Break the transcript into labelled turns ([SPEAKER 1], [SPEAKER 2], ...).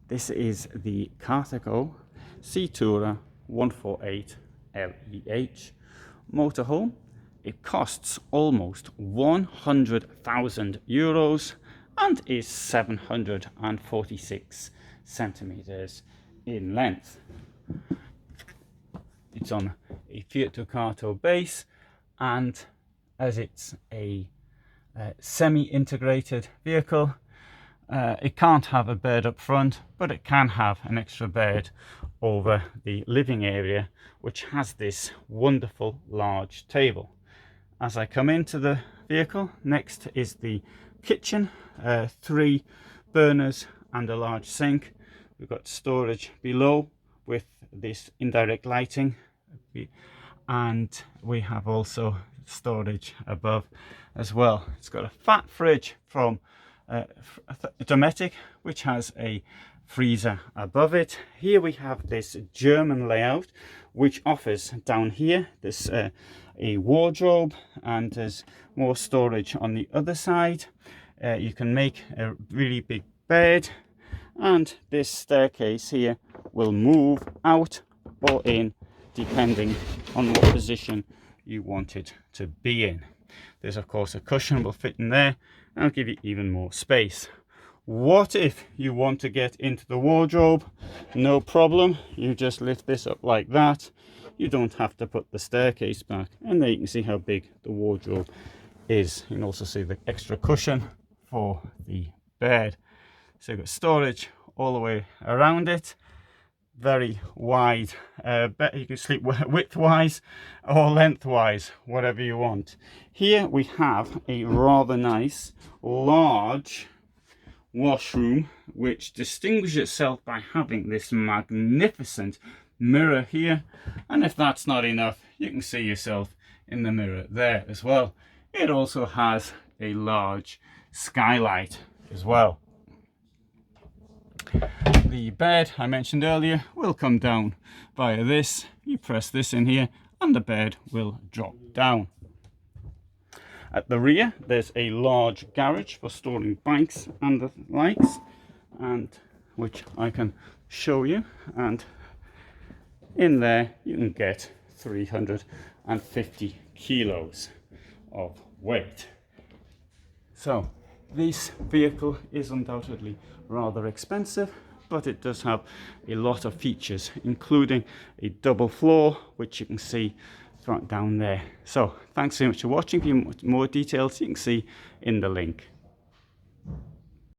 [SPEAKER 1] This is the Carthago Tourer T148LE H motorhome. It costs almost 100,000 euros and is 746 centimeters in length. It's on a Fiat Ducato base, and as it's a semi-integrated vehicle, it can't have a bed up front, but it can have an extra bed over the living area, which has this wonderful large table. As I come into the vehicle, next is the kitchen, 3 burners and a large sink. We've got storage below with this indirect lighting, and we have also storage above as well. It's got a fat fridge from Dometic, which has a freezer above it. Here we have this German layout, which offers down here this a wardrobe, and there's more storage on the other side. You can make a really big bed, and this staircase here will move out or in depending on what position you want it to be in. There's of course a cushion will fit in there and I'll give you even more space. What if you want to get into the wardrobe? No problem, you just lift this up like that. You don't have to put the staircase back, and there you can see how big the wardrobe is. You can also see the extra cushion for the bed. So you've got storage all the way around it. Very wide bed. You can sleep widthwise or lengthwise, whatever you want. Here we have a rather nice large washroom, which distinguishes itself by having this magnificent mirror here, and if that's not enough, you can see yourself in the mirror there as well. It also has a large skylight as well. The bed I mentioned earlier will come down via this. You press this in here and the bed will drop down. At the rear there's a large garage for storing bikes and the likes, and which I can show you, and in there you can get 350 kilos of weight. So this vehicle is undoubtedly rather expensive, but it does have a lot of features, including a double floor, which you can see down there. So thanks so much for watching. If you want more details, you can see in the link.